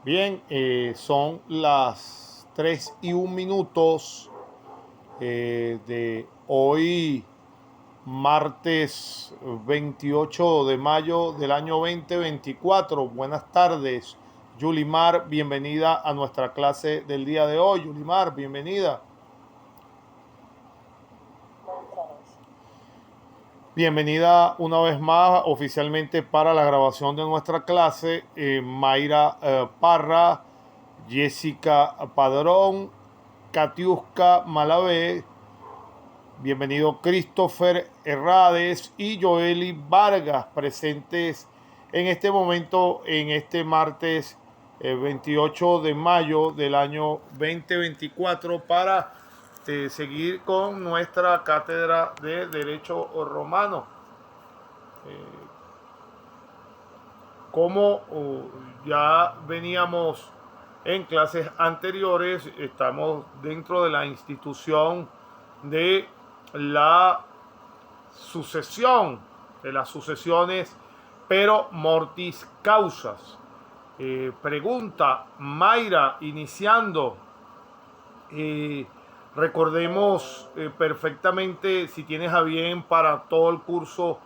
Bien, son las 3:01 de hoy, martes 28 de mayo del año 2024. Buenas tardes, Yulimar, bienvenida a nuestra clase del día de hoy. Yulimar, bienvenida. Bienvenida una vez más oficialmente para la grabación de nuestra clase, Mayra Parra, Jessica Padrón, Katiuska Malavé, bienvenido Christopher Herrades y Joely Vargas, presentes en este momento, en este martes 28 de mayo del año 2024, para seguir con nuestra cátedra de Derecho Romano. Como ya veníamos en clases anteriores, estamos dentro de la institución de la sucesión, de las sucesiones, pero mortis causas. Pregunta Mayra, iniciando. Recordemos perfectamente, si tienes a bien para todo el curso,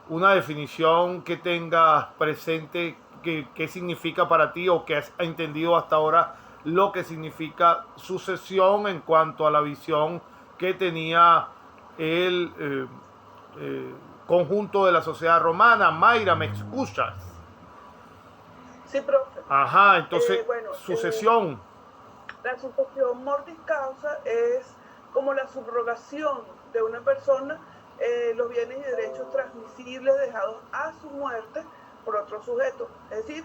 una definición que tengas presente, qué significa para ti o que has entendido hasta ahora lo que significa sucesión en cuanto a la visión que tenía el conjunto de la sociedad romana. Mayra, ¿me escuchas? Sí, profe. Ajá, entonces, sucesión. La sucesión mortis causa es como la subrogación de una persona, los bienes y derechos transmisibles dejados a su muerte por otro sujeto. Es decir,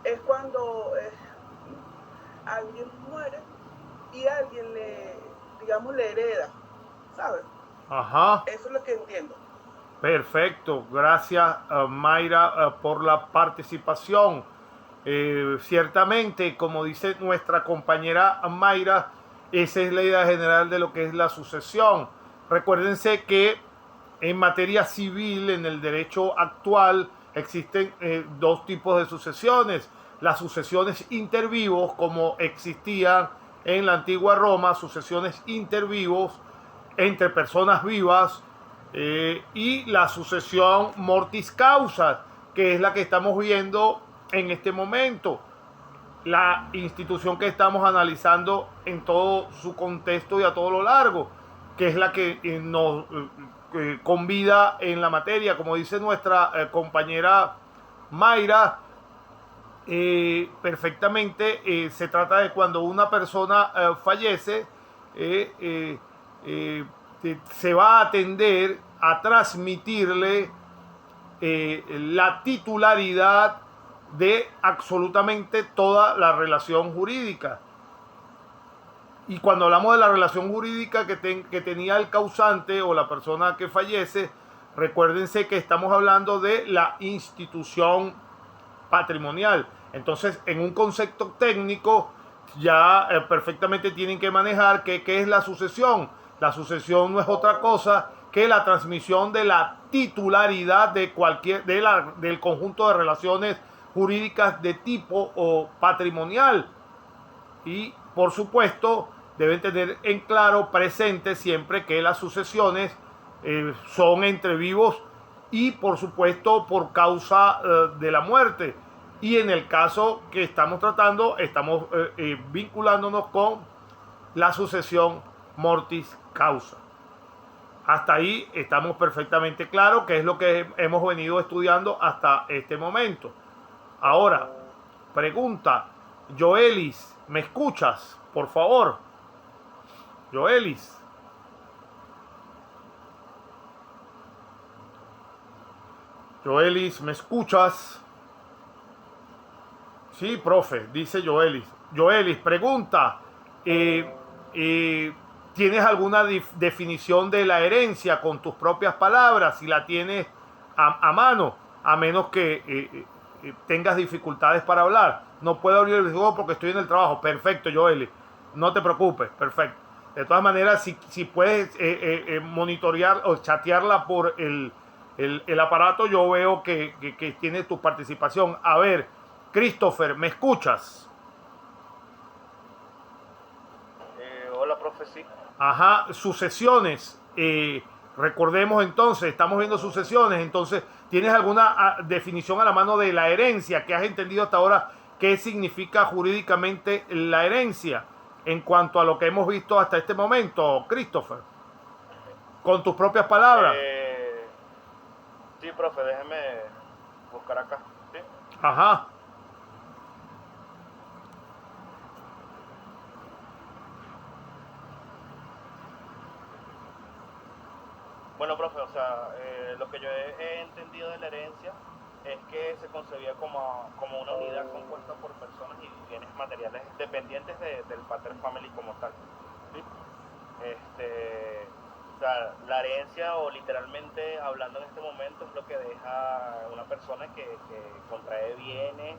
es cuando alguien muere y alguien le hereda, ¿sabes? Ajá. Eso es lo que entiendo. Perfecto, gracias Mayra por la participación. Ciertamente, como dice nuestra compañera Mayra, esa es la idea general de lo que es la sucesión. Recuérdense que en materia civil, en el derecho actual, existen dos tipos de sucesiones. Las sucesiones intervivos, como existían en la antigua Roma, sucesiones intervivos entre personas vivas, y la sucesión mortis causa, que es la que estamos viendo en este momento. La institución que estamos analizando en todo su contexto y a todo lo largo, que es la que nos convida en la materia, como dice nuestra compañera Mayra, perfectamente. Se trata de cuando una persona fallece, se va a atender a transmitirle la titularidad de absolutamente toda la relación jurídica. Y cuando hablamos de la relación jurídica que tenía el causante o la persona que fallece, recuérdense que estamos hablando de la institución patrimonial. Entonces, en un concepto técnico, ya perfectamente tienen que manejar qué es la sucesión. La sucesión no es otra cosa que la transmisión de la titularidad de del conjunto de relaciones jurídicas de tipo o patrimonial. Y, por supuesto, deben tener en claro, presente siempre, que las sucesiones son entre vivos y, por supuesto, por causa de la muerte. Y en el caso que estamos tratando, estamos vinculándonos con la sucesión mortis causa. Hasta ahí estamos perfectamente claros, que es lo que hemos venido estudiando hasta este momento. Ahora, pregunta, Joelis, ¿me escuchas? Por favor. Joelis. Joelis, ¿me escuchas? Sí, profe, dice Joelis. Joelis, pregunta, ¿tienes alguna definición de la herencia con tus propias palabras? Si la tienes a mano, a menos que tengas dificultades para hablar. No puedo abrir el juego porque estoy en el trabajo. Perfecto, Joelis. No te preocupes, perfecto. De todas maneras, si puedes monitorear o chatearla por el aparato, yo veo que tiene tu participación. A ver, Christopher, ¿me escuchas? Hola, profe, sí. Ajá, sucesiones. Recordemos entonces, estamos viendo sucesiones. Entonces, ¿tienes alguna definición a la mano de la herencia? ¿Qué has entendido hasta ahora? ¿Qué significa jurídicamente la herencia en cuanto a lo que hemos visto hasta este momento, Christopher? Con tus propias palabras. Sí, profe, déjeme buscar acá. ¿Sí? Ajá. Bueno, profe, o sea, lo que yo he entendido de la herencia es que se concebía como una unidad compuesta por personas y bienes materiales dependientes del pater family como tal. ¿Sí? O sea, la herencia, o literalmente hablando en este momento, es lo que deja una persona que contrae bienes,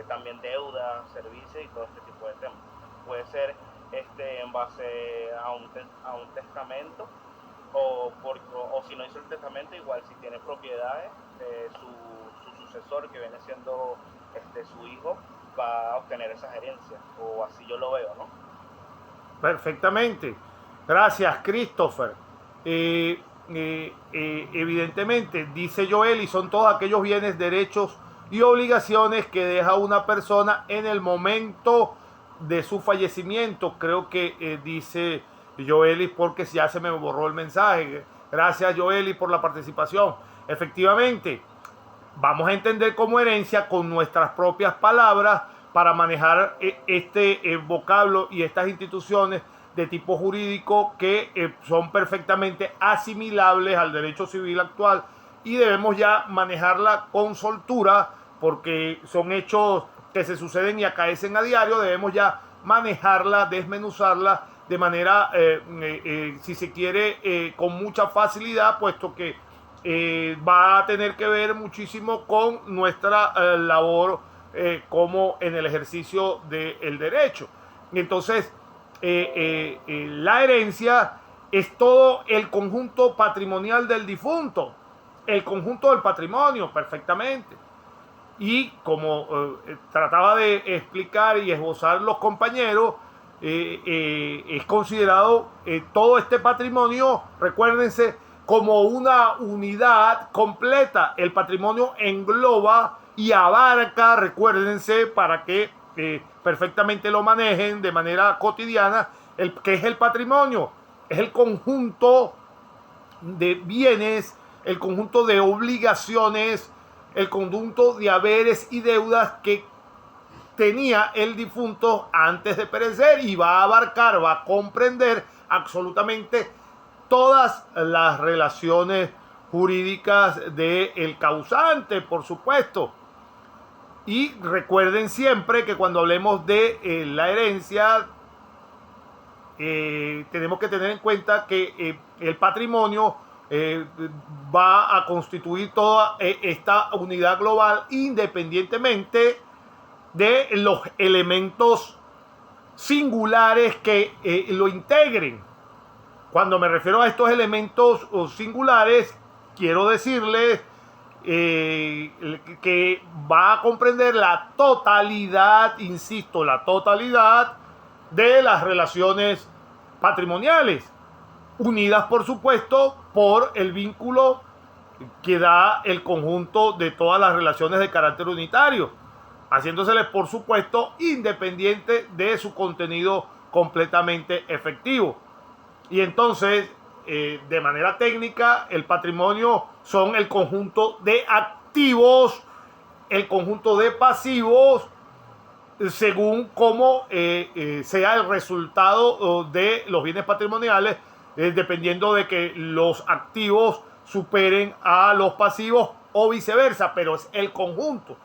también deuda, servicios y todo este tipo de temas. Puede ser en base a un testamento, o si no hizo el testamento, igual si tiene propiedades, su sucesor, que viene siendo su hijo, va a obtener esas herencias, o así yo lo veo, ¿no? Perfectamente. Gracias, Christopher. Evidentemente, dice Joel, y son todos aquellos bienes, derechos y obligaciones que deja una persona en el momento de su fallecimiento. Creo que dice Joeli, porque ya se me borró el mensaje. Gracias, Joeli, por la participación. Efectivamente, vamos a entender como herencia con nuestras propias palabras para manejar este vocablo y estas instituciones de tipo jurídico que son perfectamente asimilables al derecho civil actual, y debemos ya manejarla con soltura porque son hechos que se suceden y acaecen a diario. Debemos ya manejarla, desmenuzarla de manera, si se quiere, con mucha facilidad, puesto que va a tener que ver muchísimo con nuestra labor como en el ejercicio del derecho. Entonces, la herencia es todo el conjunto patrimonial del difunto, el conjunto del patrimonio, perfectamente. Y como trataba de explicar y esbozar los compañeros, es considerado todo este patrimonio, recuérdense, como una unidad completa. El patrimonio engloba y abarca, recuérdense, para que perfectamente lo manejen de manera cotidiana, ¿qué es el patrimonio? Es el conjunto de bienes, el conjunto de obligaciones, el conjunto de haberes y deudas que tenía el difunto antes de perecer, y va a abarcar, va a comprender absolutamente todas las relaciones jurídicas del causante, por supuesto. Y recuerden siempre que cuando hablemos de la herencia, tenemos que tener en cuenta que el patrimonio va a constituir toda esta unidad global, independientemente de los elementos singulares que lo integren. Cuando me refiero a estos elementos singulares, quiero decirles que va a comprender la totalidad, insisto, la totalidad de las relaciones patrimoniales, unidas por supuesto por el vínculo que da el conjunto de todas las relaciones de carácter unitario, haciéndoseles por supuesto independiente de su contenido completamente efectivo. Y entonces, de manera técnica, el patrimonio son el conjunto de activos, el conjunto de pasivos, según cómo sea el resultado de los bienes patrimoniales, dependiendo de que los activos superen a los pasivos o viceversa, pero es el conjunto.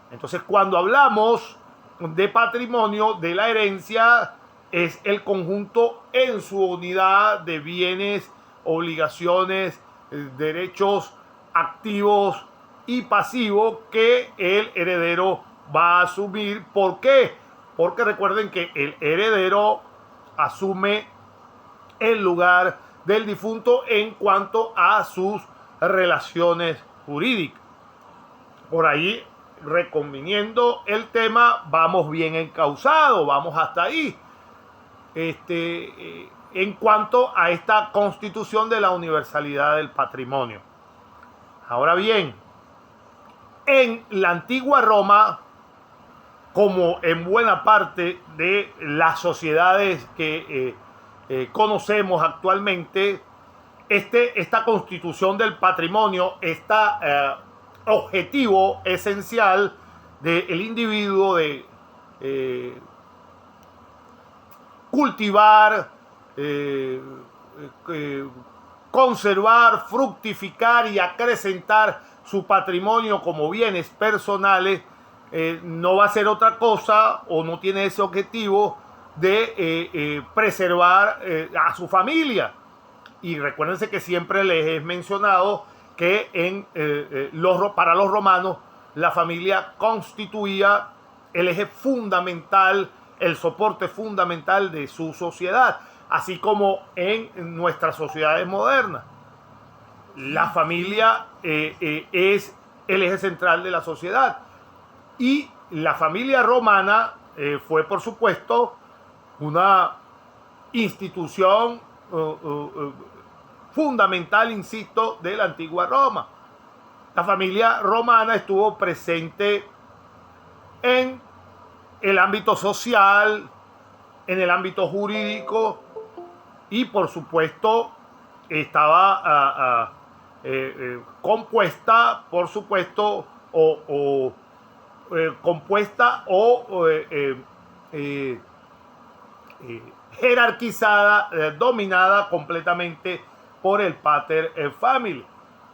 Entonces, cuando hablamos de patrimonio, de la herencia, es el conjunto en su unidad de bienes, obligaciones, derechos, activos y pasivos que el heredero va a asumir. ¿Por qué? Porque recuerden que el heredero asume el lugar del difunto en cuanto a sus relaciones jurídicas. Por ahí, reconviniendo el tema, vamos bien encausados, vamos hasta ahí. En cuanto a esta constitución de la universalidad del patrimonio. Ahora bien, en la antigua Roma, como en buena parte de las sociedades que conocemos actualmente, esta constitución del patrimonio, este objetivo esencial del individuo de cultivar, conservar, fructificar y acrecentar su patrimonio como bienes personales, no va a ser otra cosa o no tiene ese objetivo de preservar a su familia. Y recuérdense que siempre les he mencionado que para los romanos la familia constituía el eje fundamental, el soporte fundamental de su sociedad, así como en nuestras sociedades modernas. La familia es el eje central de la sociedad. Y la familia romana fue, por supuesto, una institución fundamental, insisto, de la antigua Roma. La familia romana estuvo presente en el ámbito social, en el ámbito jurídico y, por supuesto, estaba compuesta, por supuesto, jerarquizada, dominada completamente por el pater family.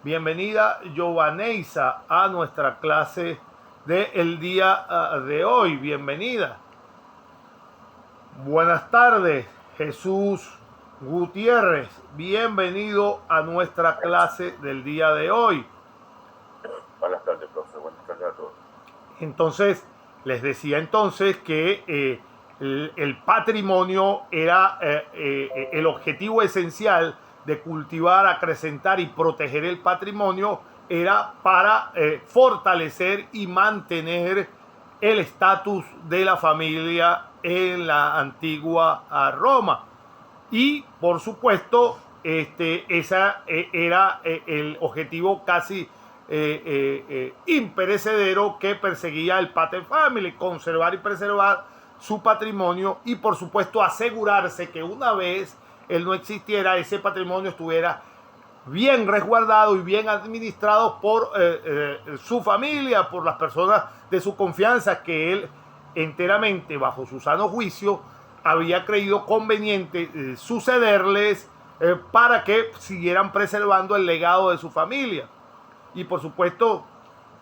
Bienvenida, Giovaneisa, a nuestra clase del día de hoy. Bienvenida. Buenas tardes, Jesús Gutiérrez. Bienvenido a nuestra clase del día de hoy. Buenas tardes, profe. Buenas tardes a todos. Entonces, les decía entonces que el patrimonio era el objetivo esencial de cultivar, acrecentar y proteger el patrimonio, era para fortalecer y mantener el estatus de la familia en la antigua Roma. Y, por supuesto, ese era el objetivo casi imperecedero que perseguía el pater family: conservar y preservar su patrimonio y, por supuesto, asegurarse que una vez él no existiera, ese patrimonio estuviera bien resguardado y bien administrado por su familia, por las personas de su confianza que él enteramente, bajo su sano juicio, había creído conveniente sucederles para que siguieran preservando el legado de su familia. Y, por supuesto,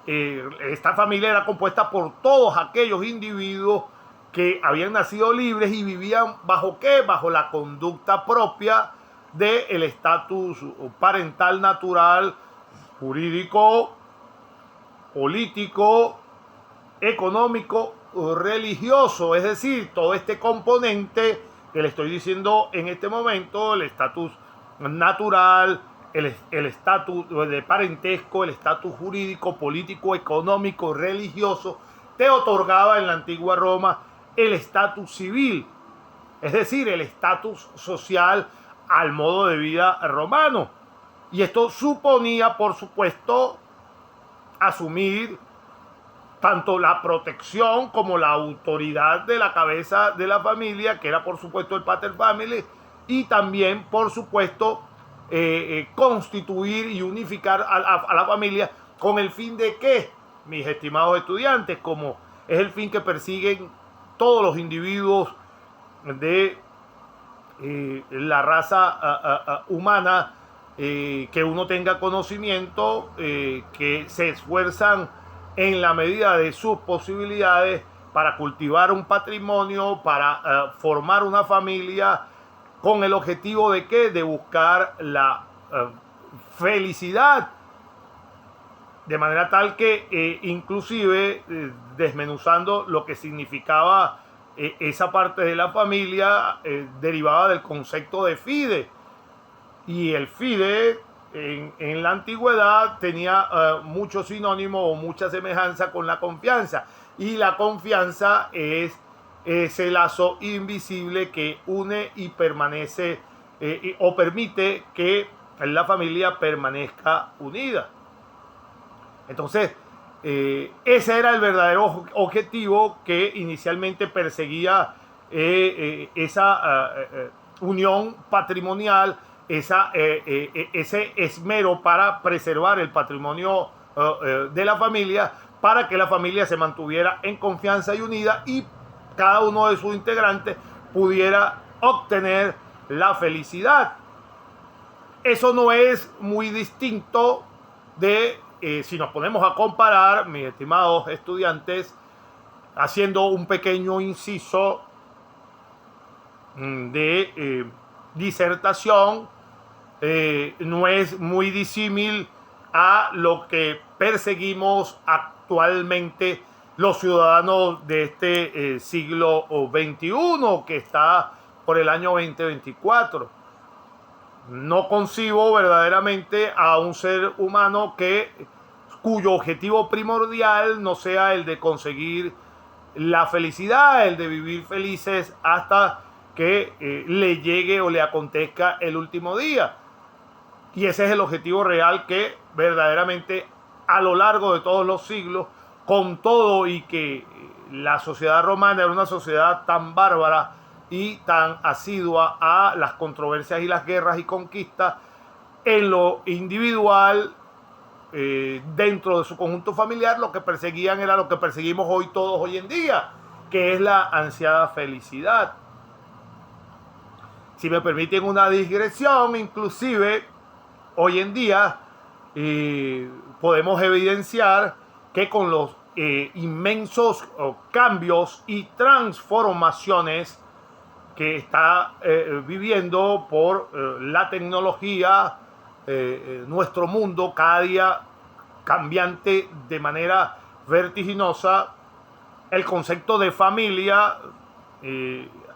esta familia era compuesta por todos aquellos individuos que habían nacido libres y vivían ¿bajo qué? Bajo la conducta propia del estatus parental natural, jurídico, político, económico, religioso. Es decir, todo este componente que le estoy diciendo en este momento, el estatus natural, el estatus de parentesco, el estatus jurídico, político, económico, religioso, te otorgaba en la antigua Roma el estatus civil, es decir, el estatus social al modo de vida romano. Y esto suponía, por supuesto, asumir tanto la protección como la autoridad de la cabeza de la familia, que era, por supuesto, el pater family, y también, por supuesto, constituir y unificar a la familia con el fin de que, mis estimados estudiantes, como es el fin que persiguen todos los individuos de la raza humana, que uno tenga conocimiento, que se esfuerzan en la medida de sus posibilidades para cultivar un patrimonio, para formar una familia, con el objetivo de ¿qué? De buscar la felicidad, de manera tal que inclusive desmenuzando lo que significaba esa parte de la familia, derivaba del concepto de fide. Y el fide en la antigüedad tenía mucho sinónimo o mucha semejanza con la confianza. Y la confianza es ese lazo invisible que une y permanece o permite que la familia permanezca unida. Entonces, ese era el verdadero objetivo que inicialmente perseguía esa unión patrimonial, ese esmero para preservar el patrimonio de la familia, para que la familia se mantuviera en confianza y unida y cada uno de sus integrantes pudiera obtener la felicidad. Eso no es muy distinto de, si nos ponemos a comparar, mis estimados estudiantes, haciendo un pequeño inciso de disertación, no es muy disímil a lo que perseguimos actualmente los ciudadanos de este siglo XXI, que está por el año 2024. No concibo verdaderamente a un ser humano cuyo objetivo primordial no sea el de conseguir la felicidad, el de vivir felices hasta que le llegue o le acontezca el último día. Y ese es el objetivo real que verdaderamente a lo largo de todos los siglos, con todo y que la sociedad romana era una sociedad tan bárbara y tan asidua a las controversias y las guerras y conquistas, en lo individual, dentro de su conjunto familiar, lo que perseguían era lo que perseguimos hoy todos hoy en día, que es la ansiada felicidad. Si me permiten una digresión, inclusive hoy en día podemos evidenciar que con los inmensos cambios y transformaciones que está viviendo por la tecnología, nuestro mundo cada día cambiante de manera vertiginosa, el concepto de familia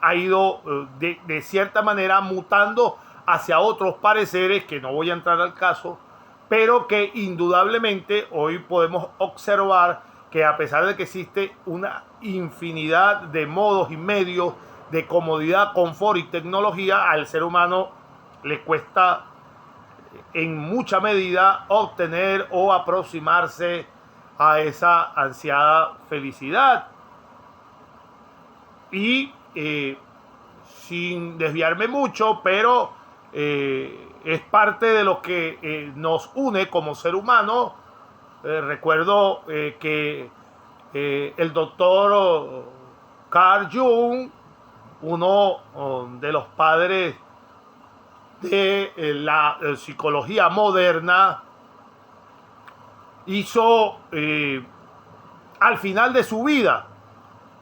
ha ido de cierta manera mutando hacia otros pareceres que no voy a entrar al caso, pero que indudablemente hoy podemos observar que a pesar de que existe una infinidad de modos y medios de comodidad, confort y tecnología, al ser humano le cuesta en mucha medida obtener o aproximarse a esa ansiada felicidad. Y sin desviarme mucho, pero es parte de lo que nos une como ser humano. Recuerdo que el doctor Carl Jung, uno de los padres de la psicología moderna, hizo al final de su vida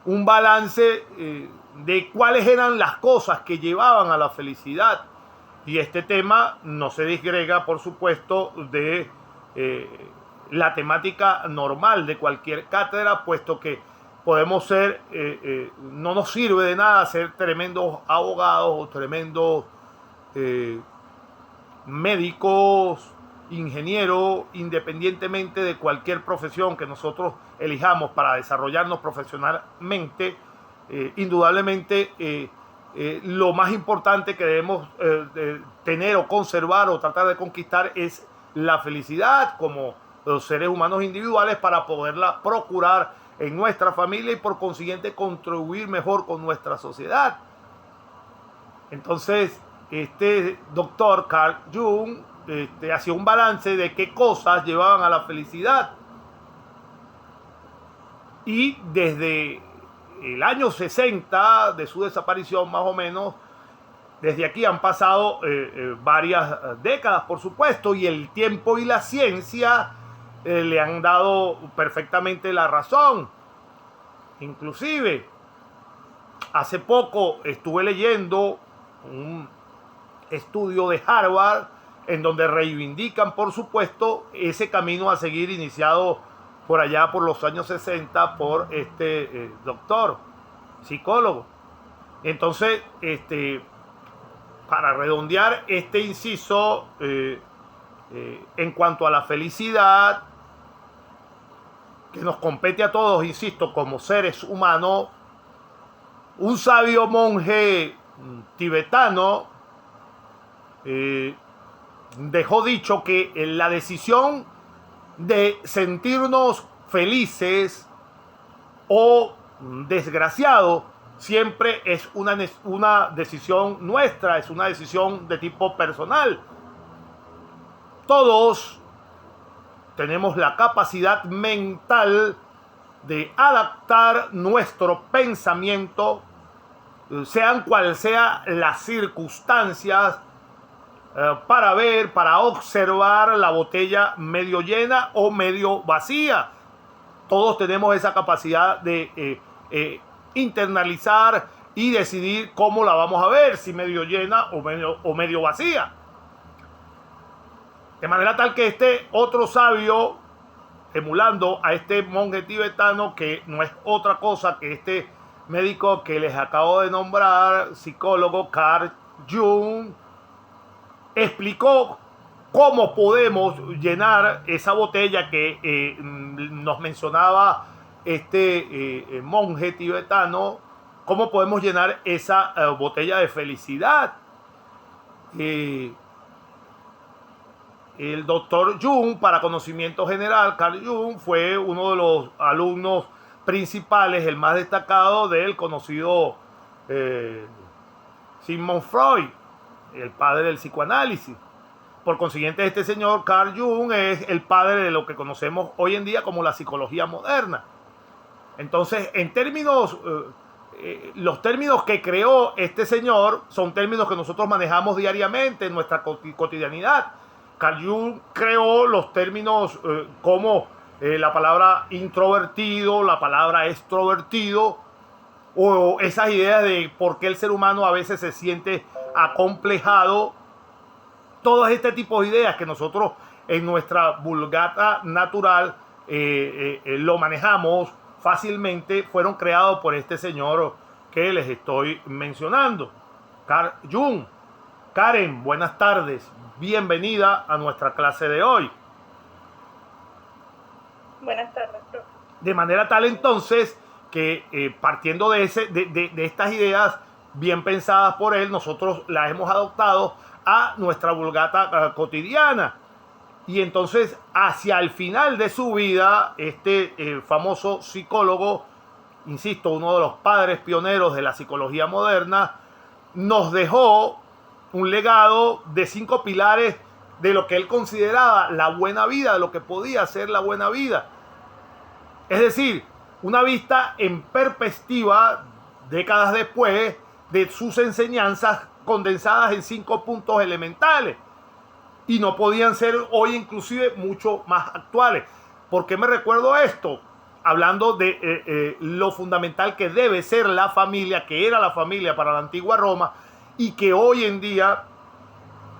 un balance de cuáles eran las cosas que llevaban a la felicidad. Y este tema no se disgrega, por supuesto, de la temática normal de cualquier cátedra, puesto que podemos ser, no nos sirve de nada ser tremendos abogados o tremendos médicos, ingenieros, independientemente de cualquier profesión que nosotros elijamos para desarrollarnos profesionalmente. Indudablemente lo más importante que debemos tener o conservar o tratar de conquistar es la felicidad como los seres humanos individuales, para poderla procurar en nuestra familia y por consiguiente contribuir mejor con nuestra sociedad. Entonces, este doctor Carl Jung hacía un balance de qué cosas llevaban a la felicidad. Y desde el año 60 de su desaparición, más o menos, desde aquí han pasado varias décadas, por supuesto, y el tiempo y la ciencia le han dado perfectamente la razón. Inclusive, hace poco estuve leyendo un estudio de Harvard en donde reivindican, por supuesto, ese camino a seguir iniciado por allá por los años 60 por este doctor, psicólogo. Entonces, para redondear este inciso, en cuanto a la felicidad, que nos compete a todos, insisto, como seres humanos, un sabio monje tibetano dejó dicho que la decisión de sentirnos felices o desgraciados siempre es una decisión nuestra, es una decisión de tipo personal. Todos tenemos la capacidad mental de adaptar nuestro pensamiento, sean cual sean las circunstancias, para observar la botella medio llena o medio vacía. Todos tenemos esa capacidad de internalizar y decidir cómo la vamos a ver, si medio llena o medio vacía. De manera tal que este otro sabio, emulando a este monje tibetano, que no es otra cosa que este médico que les acabo de nombrar, psicólogo Carl Jung, explicó cómo podemos llenar esa botella que nos mencionaba este monje tibetano, cómo podemos llenar esa botella de felicidad. El doctor Jung, para conocimiento general, Carl Jung fue uno de los alumnos principales, el más destacado del conocido Sigmund Freud, el padre del psicoanálisis. Por consiguiente, este señor Carl Jung es el padre de lo que conocemos hoy en día como la psicología moderna. Entonces, en términos, los términos que creó este señor son términos que nosotros manejamos diariamente en nuestra cotidianidad. Carl Jung creó los términos como la palabra introvertido, la palabra extrovertido, o esas ideas de por qué el ser humano a veces se siente acomplejado. Todos este tipo de ideas que nosotros en nuestra vulgata natural lo manejamos fácilmente, fueron creados por este señor que les estoy mencionando, Carl Jung. Karen, buenas tardes. Bienvenida a nuestra clase de hoy. Buenas tardes, profe. De manera tal entonces que partiendo de estas ideas bien pensadas por él, nosotros las hemos adoptado a nuestra vulgata cotidiana. Y entonces hacia el final de su vida, este famoso psicólogo, insisto, uno de los padres pioneros de la psicología moderna, nos dejó un legado de 5 pilares de lo que él consideraba la buena vida, de lo que podía ser la buena vida. Es decir, una vista en perspectiva, décadas después, de sus enseñanzas condensadas en 5 puntos elementales. Y no podían ser hoy inclusive mucho más actuales. ¿Por qué me recuerdo esto? Hablando de lo fundamental que debe ser la familia, que era la familia para la antigua Roma, y que hoy en día,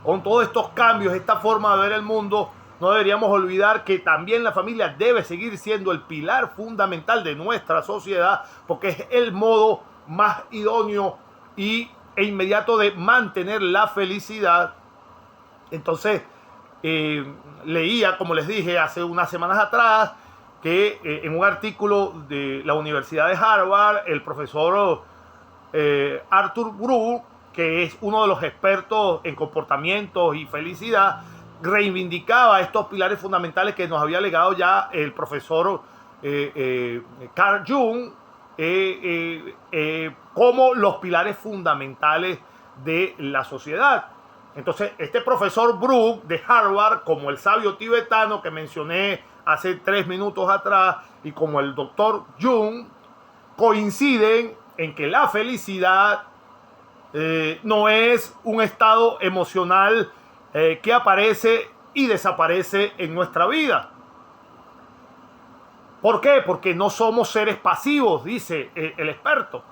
con todos estos cambios, esta forma de ver el mundo, no deberíamos olvidar que también la familia debe seguir siendo el pilar fundamental de nuestra sociedad, porque es el modo más idóneo e inmediato de mantener la felicidad. Entonces, leía, como les dije, hace unas semanas atrás, que en un artículo de la Universidad de Harvard, el profesor Arthur Brooke, que es uno de los expertos en comportamientos y felicidad, reivindicaba estos pilares fundamentales que nos había legado ya el profesor Carl Jung como los pilares fundamentales de la sociedad. Entonces, este profesor Brooke de Harvard, como el sabio tibetano que mencioné hace 3 minutos atrás, y como el doctor Jung, coinciden en que la felicidad no es un estado emocional que aparece y desaparece en nuestra vida. ¿Por qué? Porque no somos seres pasivos, dice el experto.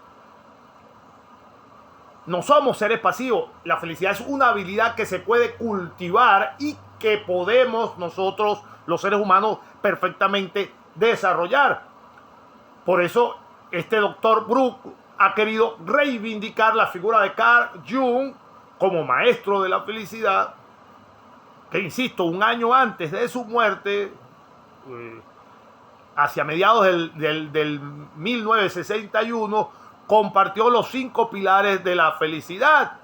No somos seres pasivos. La felicidad es una habilidad que se puede cultivar y que podemos nosotros, los seres humanos, perfectamente desarrollar. Por eso este doctor Brooke ha querido reivindicar la figura de Carl Jung como maestro de la felicidad que insisto, un año antes de su muerte, hacia mediados del 1961, compartió los 5 pilares de la felicidad.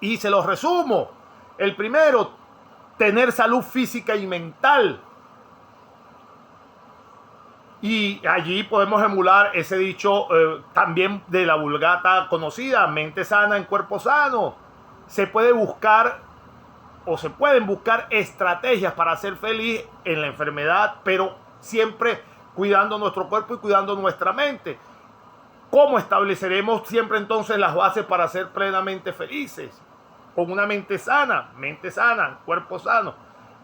Y se los resumo. El primero, tener salud física y mental. Y allí podemos emular ese dicho también de la Vulgata conocida, mente sana en cuerpo sano. Se puede buscar o se pueden buscar estrategias para ser feliz en la enfermedad, pero siempre cuidando nuestro cuerpo y cuidando nuestra mente. ¿Cómo estableceremos siempre entonces las bases para ser plenamente felices? Con una mente sana, cuerpo sano.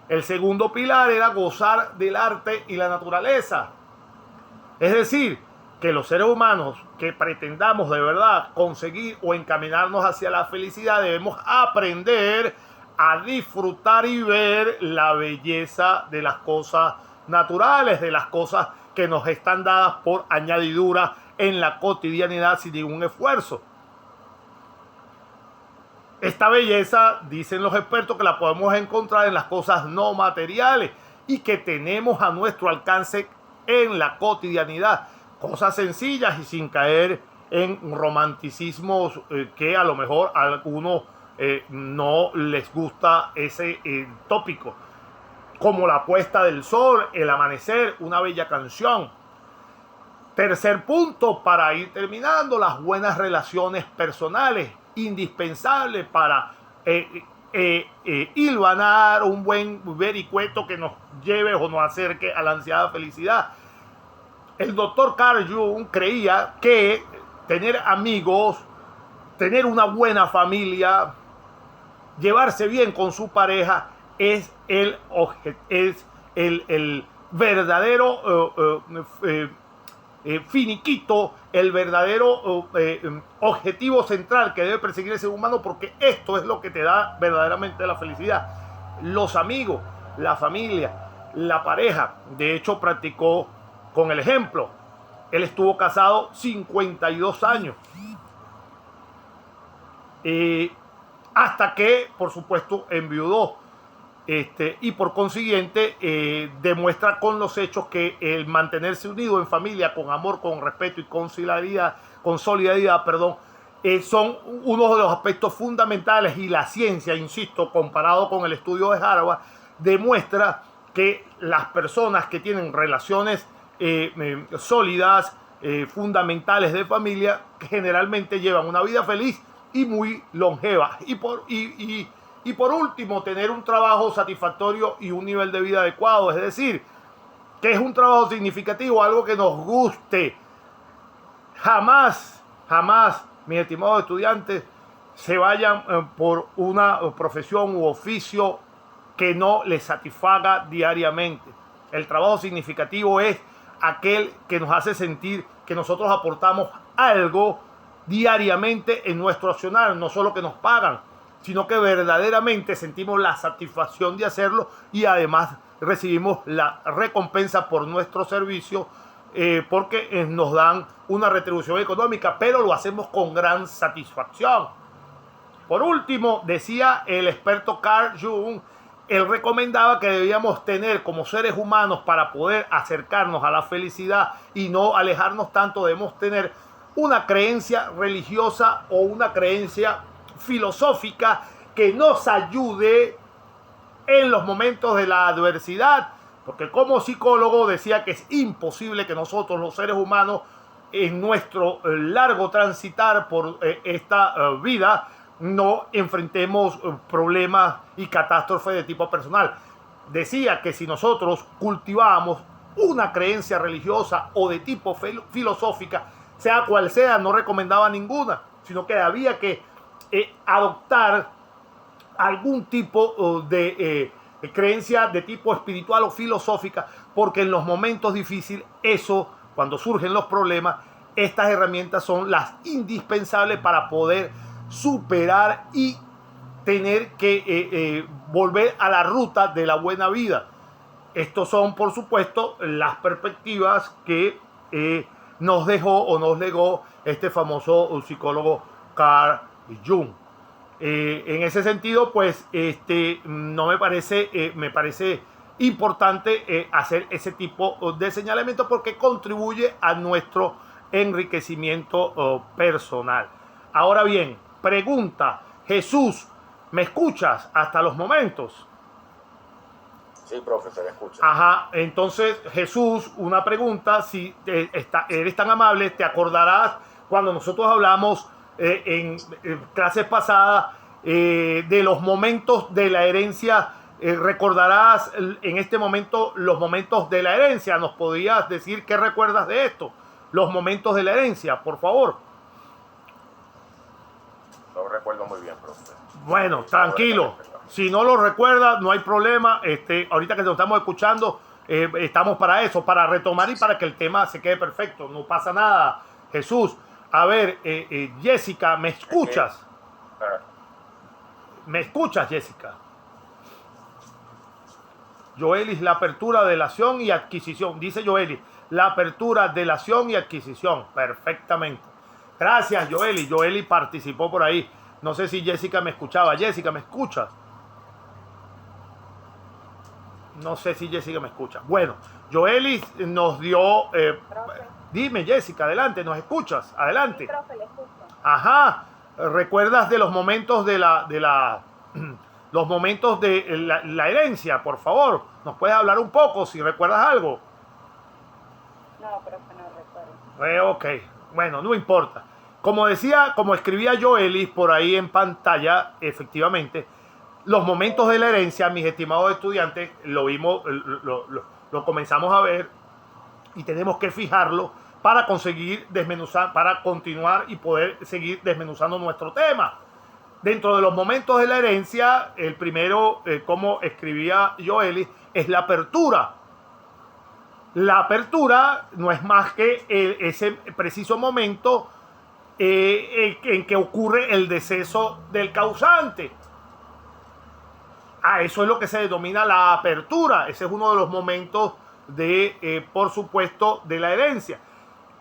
El segundo pilar era gozar del arte y la naturaleza. Es decir, que los seres humanos que pretendamos de verdad conseguir o encaminarnos hacia la felicidad, debemos aprender a disfrutar y ver la belleza de las cosas naturales, de las cosas que nos están dadas por añadidura en la cotidianidad sin ningún esfuerzo. Esta belleza, dicen los expertos, que la podemos encontrar en las cosas no materiales y que tenemos a nuestro alcance en la cotidianidad. Cosas sencillas y sin caer en romanticismos que a lo mejor a algunos no les gusta ese tópico, como la puesta del sol, el amanecer, una bella canción. Tercer punto, para ir terminando, las buenas relaciones personales, indispensables para hilvanar un buen vericueto que nos lleve o nos acerque a la ansiada felicidad. El doctor Carl Jung creía que tener amigos, tener una buena familia, llevarse bien con su pareja es el verdadero finiquito, el verdadero objetivo central que debe perseguir el ser humano, porque esto es lo que te da verdaderamente la felicidad. Los amigos, la familia, la pareja. De hecho, practicó con el ejemplo. Él estuvo casado 52 años. Hasta que, por supuesto, enviudó. Y por consiguiente demuestra con los hechos que el mantenerse unido en familia, con amor, con respeto y con solidaridad, son uno de los aspectos fundamentales, y la ciencia, insisto, comparado con el estudio de Harvard, demuestra que las personas que tienen relaciones sólidas, fundamentales de familia, generalmente llevan una vida feliz y muy longeva. Y por último, tener un trabajo satisfactorio y un nivel de vida adecuado. Es decir, que es un trabajo significativo, algo que nos guste. Jamás, mis estimados estudiantes, se vayan por una profesión u oficio que no les satisfaga diariamente. El trabajo significativo es aquel que nos hace sentir que nosotros aportamos algo diariamente en nuestro accionar, no solo que nos pagan, sino que verdaderamente sentimos la satisfacción de hacerlo y además recibimos la recompensa por nuestro servicio, porque nos dan una retribución económica, pero lo hacemos con gran satisfacción. Por último, decía el experto Carl Jung, él recomendaba que debíamos tener como seres humanos, para poder acercarnos a la felicidad y no alejarnos tanto, debemos tener una creencia religiosa o una creencia filosófica que nos ayude en los momentos de la adversidad, porque como psicólogo decía que es imposible que nosotros, los seres humanos, en nuestro largo transitar por esta vida, no enfrentemos problemas y catástrofes de tipo personal. Decía que si nosotros cultivábamos una creencia religiosa o de tipo filosófica, sea cual sea, no recomendaba ninguna, sino que había que adoptar algún tipo de creencia de tipo espiritual o filosófica, porque en los momentos difíciles, cuando surgen los problemas, estas herramientas son las indispensables para poder superar y tener que volver a la ruta de la buena vida. Estos son, por supuesto, las perspectivas que nos dejó o nos legó este famoso psicólogo Carl Jung. En ese sentido, pues, no me parece importante hacer ese tipo de señalamiento porque contribuye a nuestro enriquecimiento personal. Ahora bien, pregunta, Jesús, ¿me escuchas hasta los momentos? Sí, profe, se le escucha. Ajá, entonces Jesús, una pregunta, si eres tan amable, te acordarás cuando nosotros hablamos en clases pasadas de los momentos de la herencia, recordarás en este momento los momentos de la herencia. ¿Nos podrías decir qué recuerdas de esto? Los momentos de la herencia, por favor. No recuerdo muy bien, profe. Bueno, tranquilo. Si no lo recuerdas, no hay problema. Ahorita que nos estamos escuchando, estamos para eso, para retomar y para que el tema se quede perfecto. No pasa nada, Jesús. A ver, Jessica, ¿me escuchas? ¿Me escuchas, Jessica? Joelis, la apertura, delación y adquisición. Dice Joelis, la apertura, delación y adquisición. Perfectamente. Gracias, Joelis. Joelis participó por ahí. No sé si Jessica me escuchaba. Jessica, ¿me escuchas? No sé si Jessica me escucha. Bueno, Joelis nos dio... dime, Jessica, adelante, ¿nos escuchas? Adelante. Sí, profe, le escucho. Ajá. ¿Recuerdas de los momentos de los momentos de la herencia, por favor? ¿Nos puedes hablar un poco si recuerdas algo? No, profe, no recuerdo. Ok, bueno, no importa. Como decía, como escribía Joelis por ahí en pantalla, efectivamente, los momentos de la herencia, mis estimados estudiantes, lo vimos, lo comenzamos a ver y tenemos que fijarlo para conseguir desmenuzar, para continuar y poder seguir desmenuzando nuestro tema. Dentro de los momentos de la herencia, el primero, como escribía Joelis, es la apertura. La apertura no es más que ese preciso momento en que ocurre el deceso del causante. A eso es lo que se denomina la apertura. Ese es uno de los momentos por supuesto, de la herencia.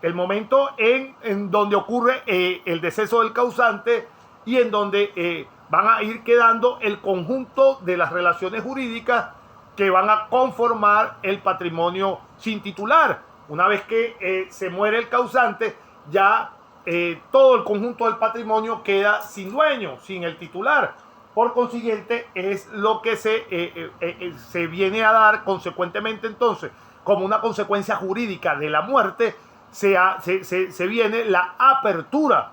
El momento en donde ocurre el deceso del causante y en donde van a ir quedando el conjunto de las relaciones jurídicas que van a conformar el patrimonio sin titular. Una vez que se muere el causante, ya todo el conjunto del patrimonio queda sin dueño, sin el titular. Por consiguiente, es lo que se viene a dar consecuentemente entonces, como una consecuencia jurídica de la muerte, se viene la apertura.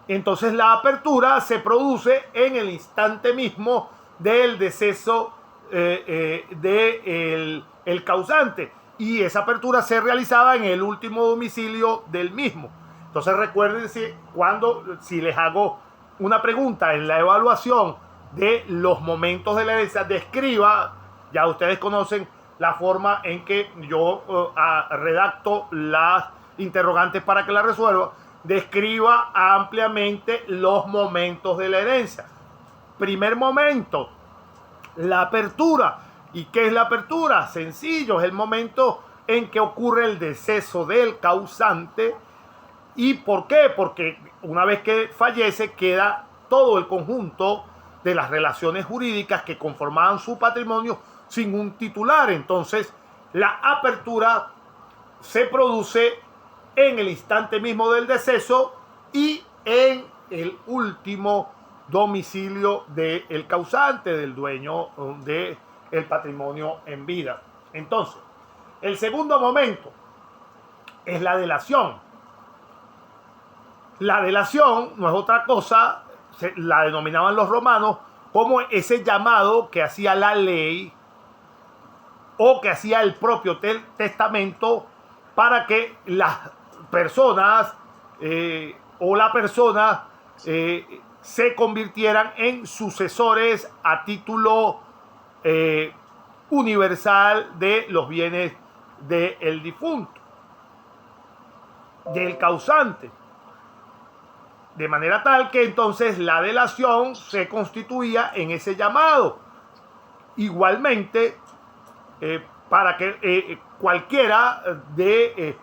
Entonces la apertura se produce en el instante mismo del deceso del causante, y esa apertura se realizaba en el último domicilio del mismo. Entonces recuérdense, si les hago una pregunta en la evaluación de los momentos de la herencia, describa, ya ustedes conocen la forma en que yo redacto las interrogantes para que la resuelva, describa ampliamente los momentos de la herencia. Primer momento, la apertura. ¿Y qué es la apertura? Sencillo, es el momento en que ocurre el deceso del causante. ¿Y por qué? Porque una vez que fallece queda todo el conjunto de las relaciones jurídicas que conformaban su patrimonio sin un titular. Entonces, la apertura se produce en el instante mismo del deceso y en el último domicilio del causante, del dueño del patrimonio en vida. Entonces, el segundo momento es la delación. La delación no es otra cosa, la denominaban los romanos como ese llamado que hacía la ley o que hacía el propio testamento para que las personas o la persona se convirtieran en sucesores a título universal de los bienes del difunto, del causante. De manera tal que entonces la delación se constituía en ese llamado. Igualmente, para que cualquiera de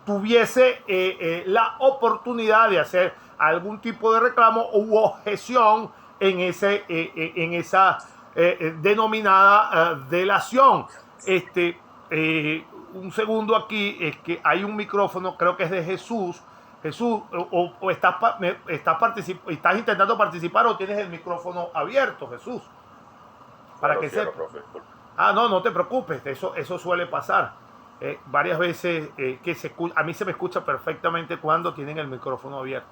tuviese la oportunidad de hacer algún tipo de reclamo u objeción en esa denominada delación. Un segundo aquí, es que hay un micrófono, creo que es de Jesús. Jesús, o estás intentando participar o tienes el micrófono abierto, Jesús. Para que sepas. No te preocupes, eso suele pasar. Varias veces a mí se me escucha perfectamente cuando tienen el micrófono abierto.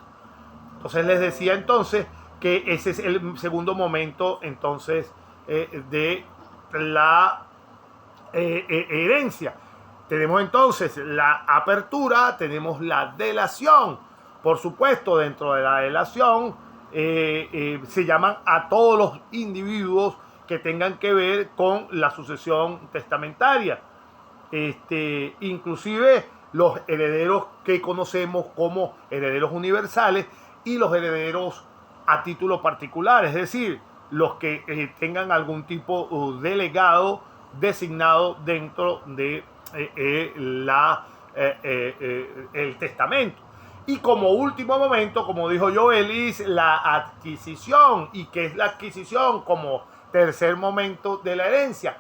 Entonces les decía entonces que ese es el segundo momento entonces de la herencia. Tenemos entonces la apertura, tenemos la delación. Por supuesto, dentro de la delación se llaman a todos los individuos que tengan que ver con la sucesión testamentaria. Inclusive los herederos que conocemos como herederos universales y los herederos a título particular, es decir, los que tengan algún tipo de legado designado dentro de el testamento. Y como último momento, como dijo Joelis, la adquisición. ¿Y qué es la adquisición? Como tercer momento de la herencia.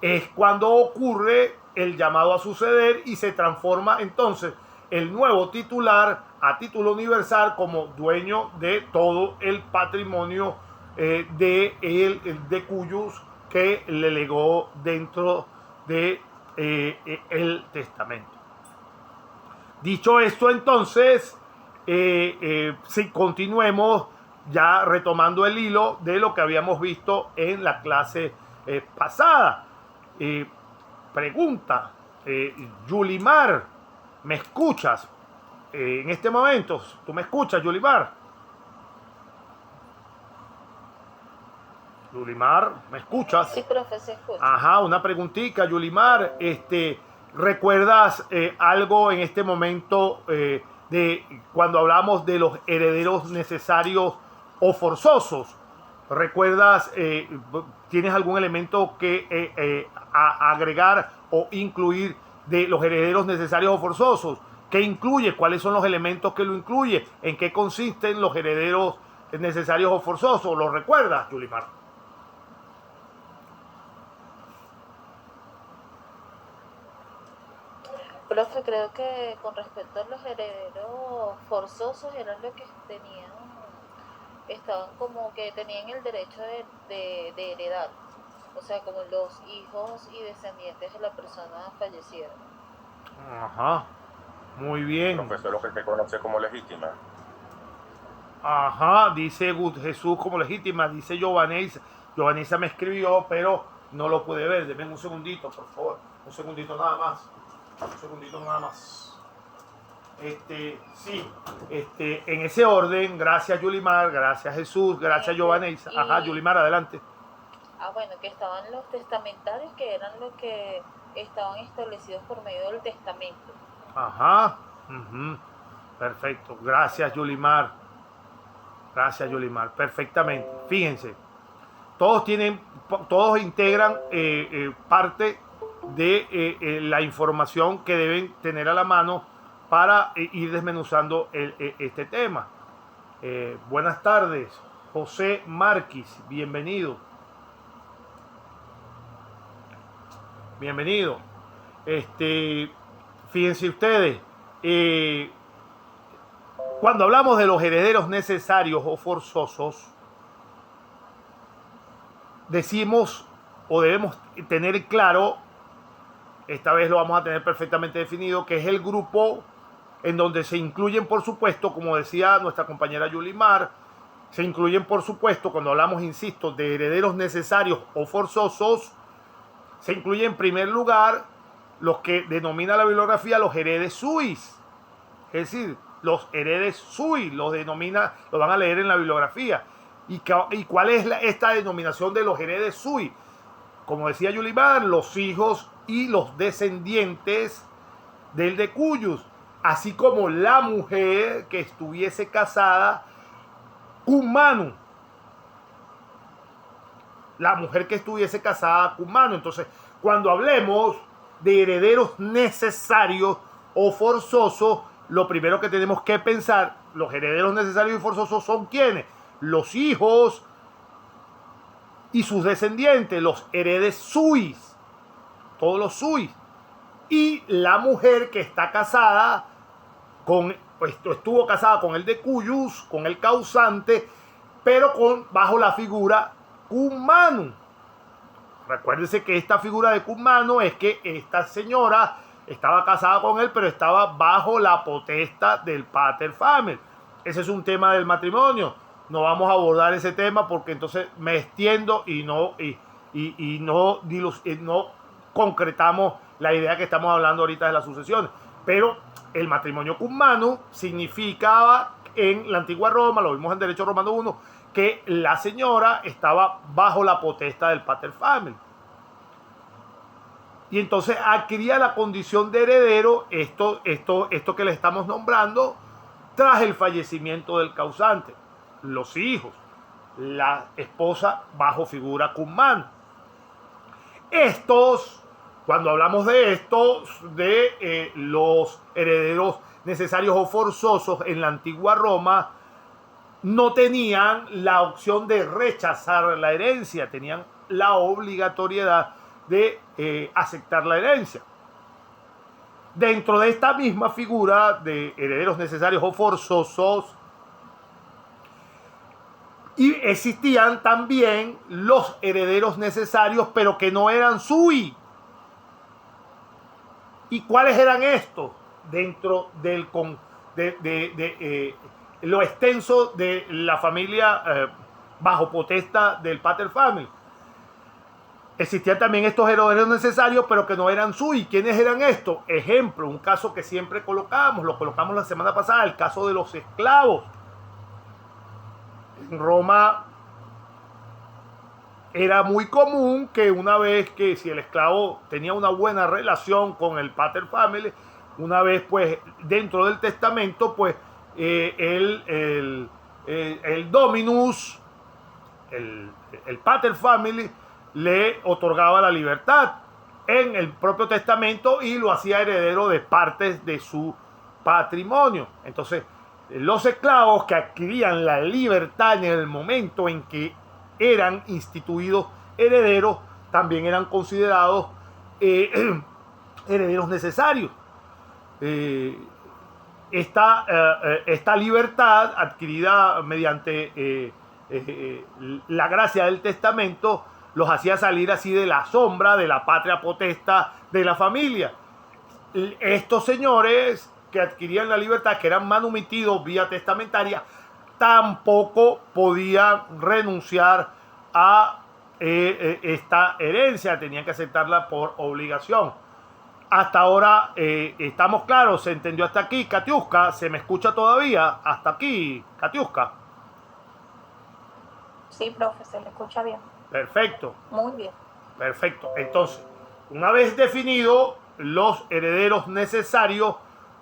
Es cuando ocurre el llamado a suceder y se transforma entonces el nuevo titular a título universal como dueño de todo el patrimonio de cuyos que le legó dentro de el testamento. Dicho esto, entonces, si continuemos ya retomando el hilo de lo que habíamos visto en la clase pasada. Pregunta, Yulimar, ¿me escuchas en este momento? ¿Tú me escuchas, Yulimar? Yulimar, ¿me escuchas? Sí, profe, se escucha. Ajá, una preguntita, Yulimar. ¿Recuerdas algo en este momento de cuando hablamos de los herederos necesarios o forzosos? ¿Recuerdas, tienes algún elemento que agregar o incluir de los herederos necesarios o forzosos? ¿Qué incluye? ¿Cuáles son los elementos que lo incluye? ¿En qué consisten los herederos necesarios o forzosos? ¿Lo recuerdas, Yulimar? Profe, creo que con respecto a los herederos forzosos eran los que estaban como que tenían el derecho de heredar, o sea, como los hijos y descendientes de la persona fallecida. Ajá, muy bien. Profesor, lo que se conoce como legítima. Ajá, dice Jesús como legítima, dice Giovanesa. Giovanesa me escribió, pero no lo pude ver. Denme un segundito, por favor. Un segundito nada más. En ese orden, gracias Yulimar, gracias Jesús, gracias Giovanesa. Ajá, Yulimar, adelante. Bueno, que estaban los testamentarios, que eran los que estaban establecidos por medio del testamento. Ajá, perfecto, gracias Yulimar, perfectamente. Fíjense, todos integran parte de la información que deben tener a la mano para ir desmenuzando este tema. Buenas tardes, José Márquez, bienvenido. Fíjense ustedes, cuando hablamos de los herederos necesarios o forzosos, decimos o debemos tener claro, esta vez lo vamos a tener perfectamente definido, que es el grupo en donde se incluyen, por supuesto, como decía nuestra compañera Yulimar, se incluyen, por supuesto, cuando hablamos, insisto, de herederos necesarios o forzosos, se incluye en primer lugar los que denomina la bibliografía los heredes suis. Es decir, los heredes suis, lo van a leer en la bibliografía. ¿Y cuál es esta denominación de los heredes suis? Como decía Yulimar, los hijos y los descendientes del de cuyos, así como la mujer que estuviese casada cum manu. La mujer que estuviese casada cum manu. Entonces, cuando hablemos de herederos necesarios o forzoso, lo primero que tenemos que pensar, los herederos necesarios y forzosos son ¿quiénes? Los hijos y sus descendientes, los heredes suis, todos los suis, y la mujer que está casada estuvo casada con el de cuyus, con el causante, pero bajo la figura cum manum. Recuérdese que esta figura de cum manum es que esta señora estaba casada con él, pero estaba bajo la potestad del pater familias. Ese es un tema del matrimonio. No vamos a abordar ese tema porque entonces me extiendo y no concretamos la idea que estamos hablando ahorita de las sucesiones. Pero el matrimonio cum manum significaba en la antigua Roma, lo vimos en Derecho Romano 1, que la señora estaba bajo la potestad del pater familias. Y entonces adquiría la condición de heredero, esto que le estamos nombrando, tras el fallecimiento del causante. Los hijos, la esposa bajo figura cum manum. Estos, cuando hablamos de estos, de los herederos necesarios o forzosos en la antigua Roma, no tenían la opción de rechazar la herencia, tenían la obligatoriedad de aceptar la herencia. Dentro de esta misma figura de herederos necesarios o forzosos, y existían también los herederos necesarios, pero que no eran sui. ¿Y cuáles eran estos? Dentro del lo extenso de la familia bajo potestad del pater familias. Existían también estos herederos necesarios, pero que no eran sui. ¿Quiénes eran estos? Ejemplo, un caso que siempre lo colocamos la semana pasada, el caso de los esclavos. En Roma era muy común que una vez que si el esclavo tenía una buena relación con el pater familias, una vez pues dentro del testamento pues el dominus, el pater familias, le otorgaba la libertad en el propio testamento y lo hacía heredero de partes de su patrimonio. Entonces, los esclavos que adquirían la libertad en el momento en que eran instituidos herederos, también eran considerados herederos necesarios. Esta libertad adquirida mediante la gracia del testamento los hacía salir así de la sombra de la patria potestad de la familia. Estos señores que adquirían la libertad, que eran manumitidos vía testamentaria, tampoco podían renunciar a esta herencia, tenían que aceptarla por obligación. Hasta ahora estamos claros, se entendió hasta aquí. Katiuska, ¿se me escucha todavía? Hasta aquí, Katiuska. Sí, profe, se le escucha bien. Perfecto. Muy bien. Perfecto. Entonces, una vez definidos los herederos necesarios,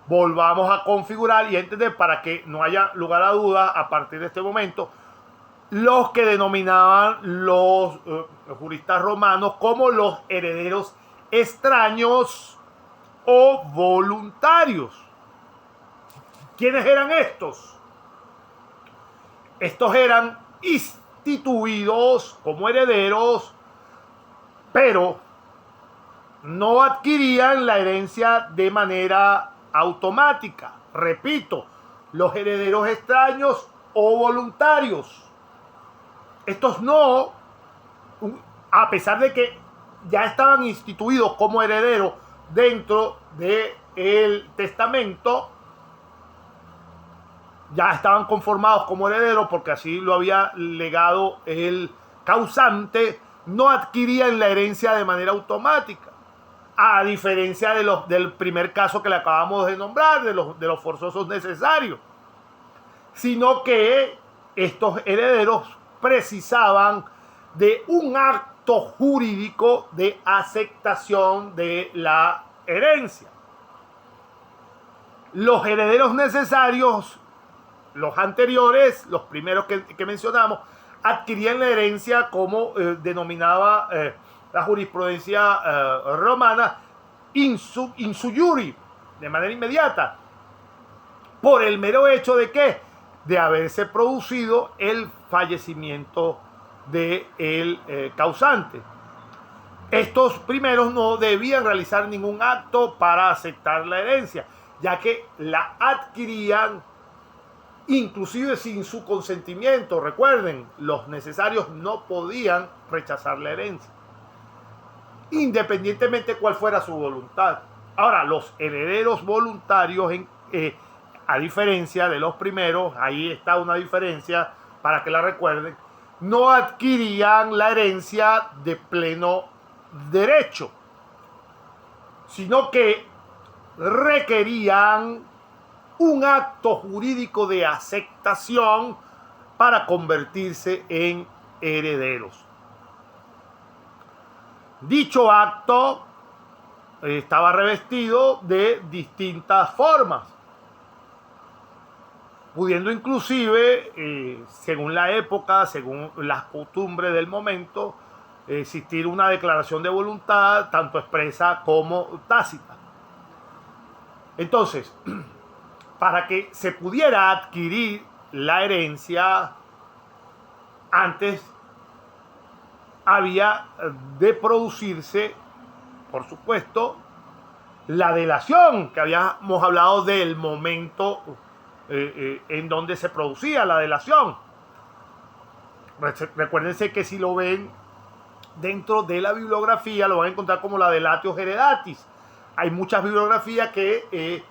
volvamos a configurar y entender, para que no haya lugar a duda a partir de este momento, los que denominaban los juristas romanos como los herederos extraños o voluntarios. ¿Quiénes eran estos? Estos eran instituidos como herederos, pero no adquirían la herencia de manera automática. Repito, los herederos extraños o voluntarios. Estos no, a pesar de que ya estaban instituidos como herederos dentro del testamento, ya estaban conformados como herederos porque así lo había legado el causante, no adquirían la herencia de manera automática, a diferencia del primer caso que le acabamos de nombrar, de los forzosos necesarios, sino que estos herederos precisaban de un acto jurídico de aceptación de la herencia. Los herederos necesarios, los anteriores, los primeros que mencionamos, adquirían la herencia como denominaba la jurisprudencia romana, in su iure, de manera inmediata, por el mero hecho de que de haberse producido el fallecimiento del causante. Estos primeros no debían realizar ningún acto para aceptar la herencia, ya que la adquirían inclusive sin su consentimiento. Recuerden, los necesarios no podían rechazar la herencia, independientemente cuál fuera su voluntad. Ahora, los herederos voluntarios, a diferencia de los primeros, ahí está una diferencia para que la recuerden, no adquirían la herencia de pleno derecho, sino que requerían un acto jurídico de aceptación para convertirse en herederos. Dicho acto estaba revestido de distintas formas, pudiendo inclusive, según la época, según las costumbres del momento, existir una declaración de voluntad, tanto expresa como tácita. Entonces, para que se pudiera adquirir la herencia, antes había de producirse, por supuesto, la delación, que habíamos hablado del momento en donde se producía la delación. Recuérdense que si lo ven dentro de la bibliografía, lo van a encontrar como la delatio heredatis. Hay muchas bibliografías que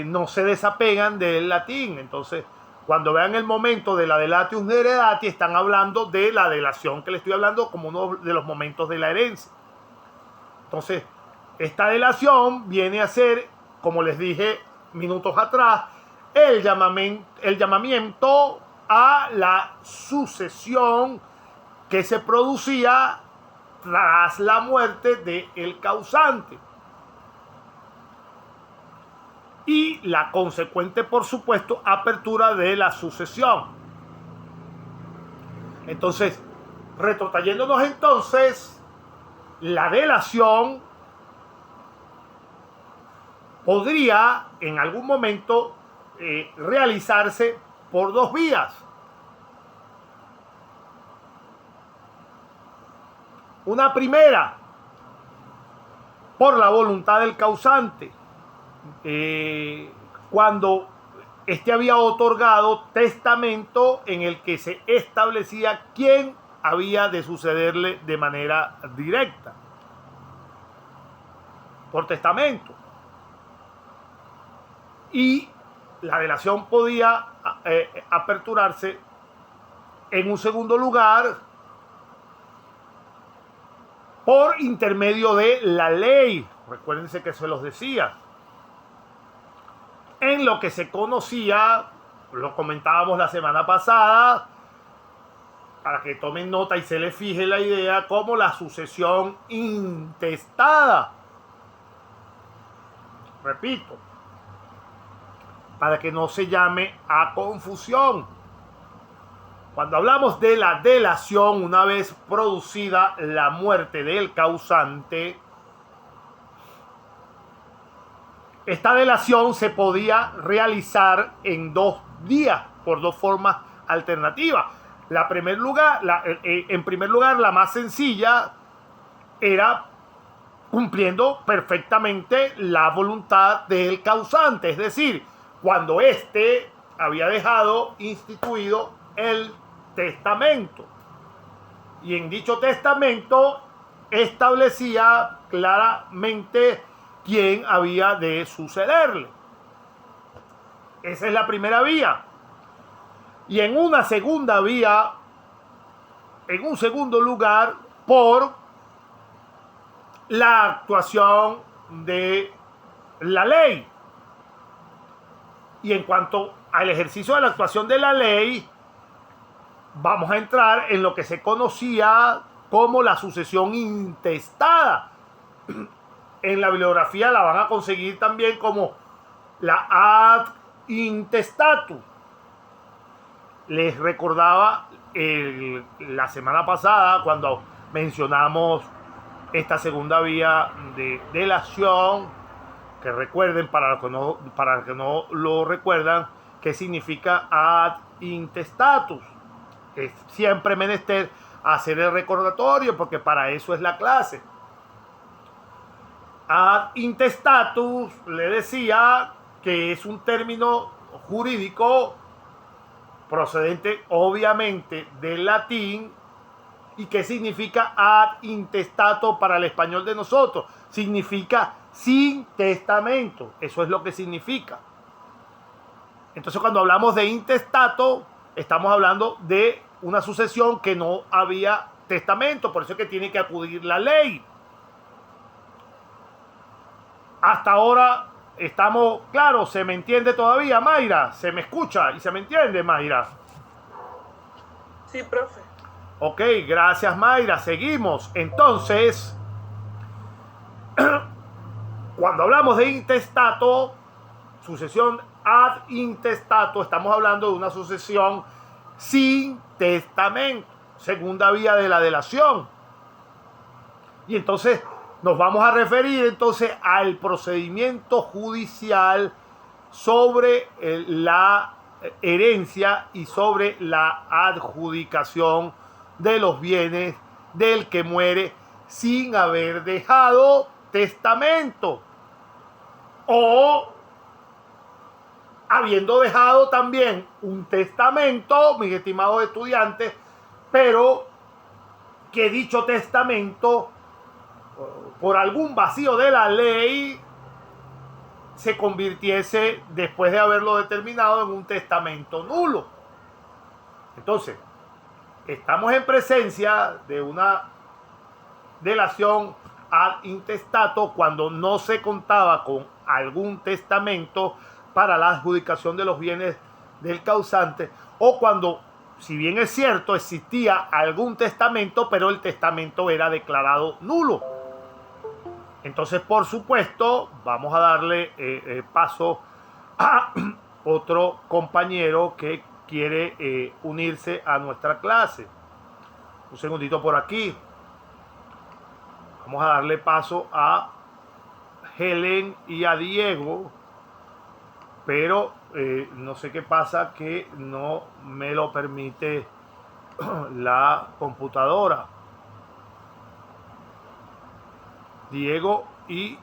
no se desapegan del latín. Entonces, cuando vean el momento de la delatium heredatis, están hablando de la delación que le estoy hablando como uno de los momentos de la herencia. Entonces, esta delación viene a ser, como les dije minutos atrás, el llamamiento a la sucesión que se producía tras la muerte del causante y la consecuente, por supuesto, apertura de la sucesión. Entonces, retrotrayéndonos entonces, la delación podría en algún momento realizarse por dos vías. Una primera, por la voluntad del causante, cuando éste había otorgado testamento en el que se establecía quién había de sucederle de manera directa, por testamento. Y la delación podía aperturarse en un segundo lugar por intermedio de la ley. Recuérdense que se los decía. En lo que se conocía, lo comentábamos la semana pasada, para que tomen nota y se les fije la idea, como la sucesión intestada. Repito, para que no se llame a confusión. Cuando hablamos de la delación, una vez producida la muerte del causante, esta delación se podía realizar en 2 días, por 2 formas alternativas. En primer lugar, la más sencilla era cumpliendo perfectamente la voluntad del causante, es decir, cuando éste había dejado instituido el testamento. Y en dicho testamento establecía claramente quién había de sucederle. Esa es la primera vía. Y en una segunda vía, en un segundo lugar, por la actuación de la ley. Y en cuanto al ejercicio de la actuación de la ley, vamos a entrar en lo que se conocía como la sucesión intestada. En la bibliografía la van a conseguir también como la ad intestatum. Les recordaba la semana pasada, cuando mencionamos esta segunda vía de delación, que recuerden, para los que no lo recuerdan, qué significa ad intestatus. Es siempre menester hacer el recordatorio, porque para eso es la clase. Ad intestatus, le decía que es un término jurídico procedente obviamente del latín. ¿Y qué significa ad intestato para el español de nosotros? Significa sin testamento. Eso es lo que significa. Entonces, cuando hablamos de intestato, estamos hablando de una sucesión que no había testamento. Por eso es que tiene que acudir la ley. Hasta ahora estamos claros. ¿Se me entiende todavía, Mayra? ¿Se me escucha y se me entiende, Mayra? Sí, profe. Ok, gracias, Mayra. Seguimos. Entonces, cuando hablamos de intestato, sucesión ad intestato, estamos hablando de una sucesión sin testamento, segunda vía de la delación. Y entonces nos vamos a referir entonces al procedimiento judicial sobre la herencia y sobre la adjudicación de los bienes del que muere sin haber dejado testamento, o habiendo dejado también un testamento, mis estimados estudiantes, pero que dicho testamento, por algún vacío de la ley, se convirtiese, después de haberlo determinado, en un testamento nulo. Entonces, estamos en presencia de una delación ad intestato cuando no se contaba con algún testamento para la adjudicación de los bienes del causante, o cuando, si bien es cierto, existía algún testamento, pero el testamento era declarado nulo. Entonces, por supuesto, vamos a darle paso a otro compañero que quiere unirse a nuestra clase. Un segundito por aquí. Vamos a darle paso a Helen y a Diego, pero no sé qué pasa, que no me lo permite la computadora. Diego y